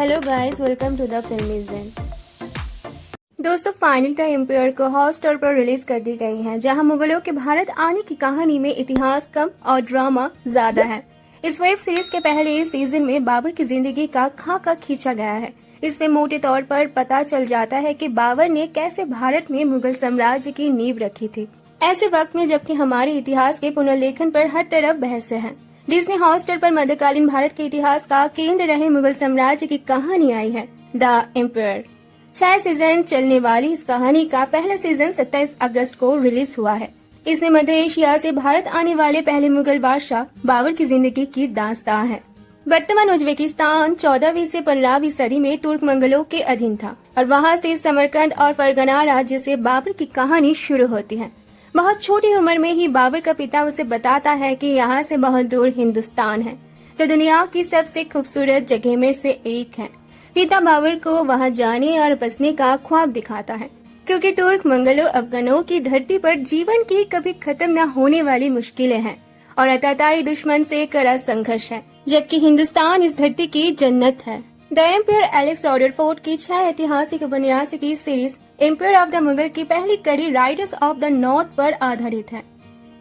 Hello guys, welcome to the Filmy Zen. दोस्तों, final the Empire को Hotstar पर release कर दी गई है, जहां मुगलों के भारत आने की कहानी में इतिहास कम और ड्रामा ज्यादा है। इस वेब सीरीज के पहले सीजन में बाबर की जिंदगी का खाका खींचा गया है। इसमें मोटे तौर पर पता चल जाता है कि बाबर ने कैसे भारत में मुगल साम्राज्य की नींव रखी थी, ऐसे वक्त में जबकि हमारे इतिहास के पुनर्लेखन पर हर तरफ बहस है। डिज्नी हॉटस्टार पर मध्यकालीन भारत के इतिहास का केंद्र रहे मुगल साम्राज्य की कहानी आई है, द एम्पायर। 6 सीजन चलने वाली इस कहानी का पहला सीजन 27 अगस्त को रिलीज हुआ है। इसमें मध्य एशिया से भारत आने वाले पहले मुगल बादशाह बाबर की जिंदगी की दास्तां है। वर्तमान उज्बेकिस्तान 14वीं से 15वीं सदी में तुर्क मंगलों के अधीन था और वहां से समरकंद और फरगना राज्य से बाबर की कहानी शुरू होती है। बहुत छोटी उम्र में ही बाबर का पिता उसे बताता है कि यहाँ से बहुत दूर हिंदुस्तान है, जो दुनिया की सबसे खूबसूरत जगह में से एक है। पिता बाबर को वहाँ जाने और बसने का ख्वाब दिखाता है, क्योंकि तुर्क मंगलों अफगानों की धरती पर जीवन की कभी खत्म न होने वाली मुश्किलें हैं और अताताई दुश्मन से कड़ा संघर्ष है, जबकि हिंदुस्तान इस धरती की जन्नत है। द एम्पायर एलेक्स रदरफोर्ड की 6 ऐतिहासिक उपन्यासों की series Empire of the Mughal की पहली कड़ी राइडर्स ऑफ द नॉर्थ पर आधारित है।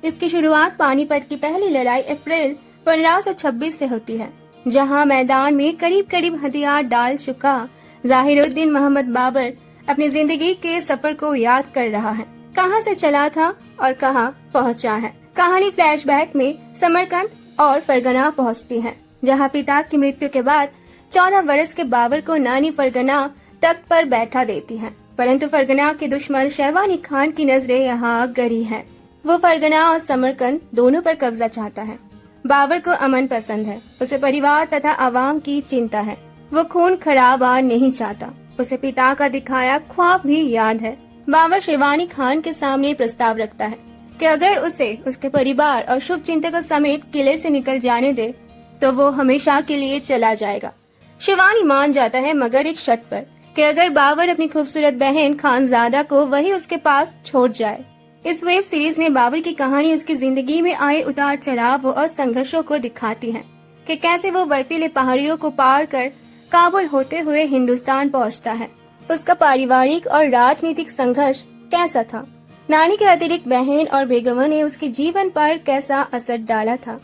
इसकी शुरुआत पानीपत की पहली लड़ाई अप्रैल 1526 से होती है, जहां मैदान में करीब करीब हथियार डाल चुका जाहिरुद्दीन मोहम्मद बाबर अपनी जिंदगी के सफर को याद कर रहा है। कहां से चला था और कहां पहुंचा है। कहानी फ्लैशबैक में समरकंद और फरगना पहुंचती है, जहां पिता की मृत्यु के बाद 14 वर्ष के बाबर को नानी फरगना तख्त पर बैठा देती है, परंतु फरगना के दुश्मन शैवानी खान की नजरें यहाँ गड़ी है। वो फरगना और समरकंद दोनों पर कब्जा चाहता है। बाबर को अमन पसंद है, उसे परिवार तथा आवाम की चिंता है। वो खून खराबा नहीं चाहता। उसे पिता का दिखाया ख्वाब भी याद है। बाबर शैवानी खान के सामने प्रस्ताव रखता है कि अगर उसे उसके परिवार और शुभ चिंतकों समेत किले से निकल जाने दे तो वो हमेशा के लिए चला जाएगा। शैवानी मान जाता है, मगर एक शर्त पर कि अगर बाबर अपनी खूबसूरत बहन खानजादा को वही उसके पास छोड़ जाए। इस वेब सीरीज में बाबर की कहानी उसकी जिंदगी में आए उतार चढ़ाव और संघर्षों को दिखाती है कि कैसे वो बर्फीले पहाड़ियों को पार कर काबुल होते हुए हिंदुस्तान पहुंचता है। उसका पारिवारिक और राजनीतिक संघर्ष कैसा था, नानी के अतिरिक्त बहन और बेगमों ने उसके जीवन पर कैसा असर डाला था।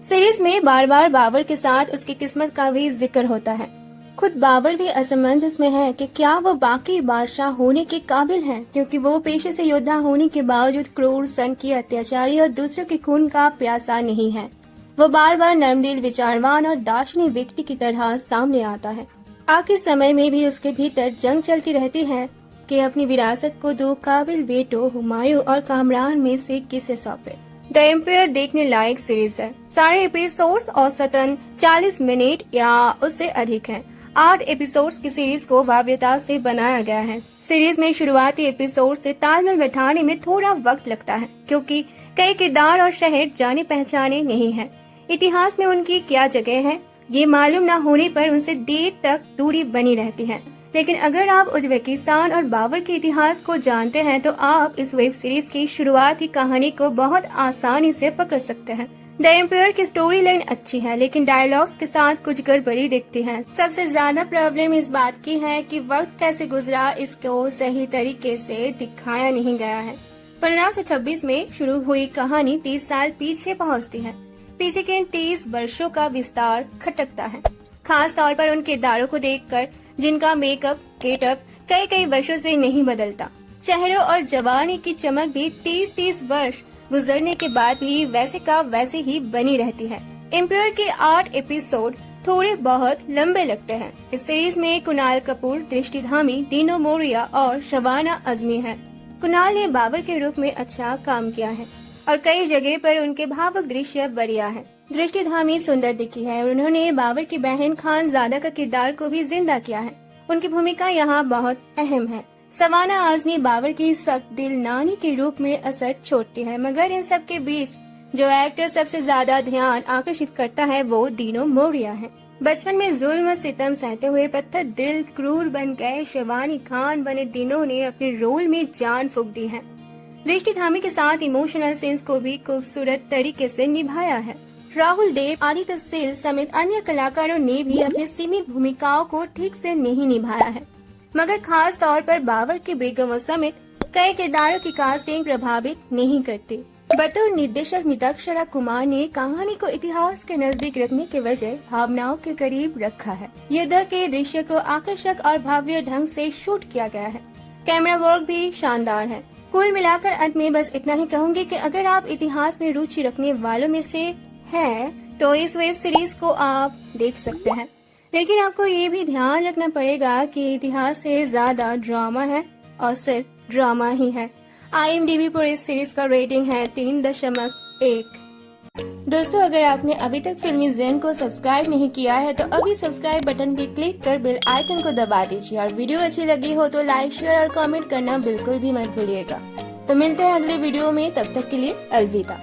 सीरीज में बार बार बाबर के साथ उसकी किस्मत का भी जिक्र होता है। खुद बाबर भी असमंजस में है कि क्या वो बाकी बादशाह होने के काबिल है, क्योंकि वो पेशे से योद्धा होने के बावजूद क्रूर, सनकी, अत्याचारी और दूसरों के खून का प्यासा नहीं है। वो बार बार नर्मदिल, विचारवान और दार्शनिक व्यक्ति की तरह सामने आता है। आखिरी समय में भी उसके भीतर जंग चलती रहती है कि अपनी विरासत को 2 काबिल बेटों हुमायूं और कामरान में से किसे सौंपे। द एम्पायर देखने लायक सीरीज है। सारे एपिसोड्स औसतन 40 मिनट या उससे अधिक हैं। 8 एपिसोड्स की सीरीज को भव्यता से बनाया गया है। सीरीज में शुरुआती एपिसोड से तालमेल बैठाने में थोड़ा वक्त लगता है, क्योंकि कई किरदार और शहर जाने पहचाने नहीं है। इतिहास में उनकी क्या जगह है ये मालूम न होने पर उनसे देर तक दूरी बनी रहती है। लेकिन अगर आप उज्बेकिस्तान और बाबर के इतिहास को जानते हैं तो आप इस वेब सीरीज की शुरुआती कहानी को बहुत आसानी से पकड़ सकते हैं। द एम्पायर की स्टोरी लाइन अच्छी है, लेकिन डायलॉग्स के साथ कुछ गड़बड़ी दिखती है। सबसे ज्यादा प्रॉब्लम इस बात की है कि वक्त कैसे गुजरा इसको सही तरीके से दिखाया नहीं गया है। 1526 में शुरू हुई कहानी 30 साल पीछे पहुंचती है। पीछे के 30 वर्षों का विस्तार खटकता है, खास तौर पर उन किरदारों को देखकर जिनका मेकअप, गेटअप कई वर्षों से नहीं बदलता। चेहरों और जवानी की चमक भी 30 वर्ष गुजरने के बाद भी वैसे का वैसे ही बनी रहती है। एम्पायर के 8 एपिसोड थोड़े बहुत लंबे लगते हैं। इस सीरीज में कुणाल कपूर, दृष्टि धामी, दीनो मोरिया और शबाना आजमी है। कुणाल ने बाबर के रूप में अच्छा काम किया है और कई जगह पर उनके भावुक दृश्य बढ़िया है। दृष्टि धामी सुंदर दिखी है और उन्होंने बाबर की बहन खानजादा का किरदार को भी जिंदा किया है। उनकी भूमिका यहाँ बहुत अहम है। शबाना आजमी बाबर की सख्त दिल नानी के रूप में असर छोड़ती है, मगर इन सब के बीच जो एक्टर सबसे ज्यादा ध्यान आकर्षित करता है वो दीनो मोरिया है। बचपन में जुल्म सितम सहते हुए पत्थर दिल क्रूर बन गए शैवानी खान बने दिनों ने अपने रोल में जान फूंक दी है। दृष्टि धामी के साथ इमोशनल सीन्स को भी खूबसूरत तरीके से निभाया है। राहुल देव, आदित्य सिल समेत अन्य कलाकारों ने भी अपनी सीमित भूमिकाओं को ठीक से नहीं निभाया है, मगर खास तौर पर बाबर की बेगमों समेत कई किरदारों की कास्टिंग प्रभावित नहीं करती। बतौर निर्देशक मिताक्षरा कुमार ने कहानी को इतिहास के नजदीक रखने के बजाय भावनाओं के करीब रखा है। युद्ध के दृश्य को आकर्षक और भव्य ढंग से शूट किया गया है। कैमरा वर्क भी शानदार है। कुल मिलाकर अंत में बस इतना ही कहूँगी कि अगर आप इतिहास में रुचि रखने वालों में से हैं, तो इस वेब सीरीज को आप देख सकते हैं। लेकिन आपको ये भी ध्यान रखना पड़ेगा कि इतिहास से ज्यादा ड्रामा है और सिर्फ ड्रामा ही है। IMDb पर इस सीरीज का रेटिंग है 3.1। दोस्तों, अगर आपने अभी तक फिल्मी ज़ेन को सब्सक्राइब नहीं किया है तो अभी सब्सक्राइब बटन पे क्लिक कर बेल आइकन को दबा दीजिए और वीडियो अच्छी लगी हो तो लाइक, शेयर और कमेंट करना बिल्कुल भी मत भूलिएगा। तो मिलते हैं अगले वीडियो में, तब तक के लिए अलविदा।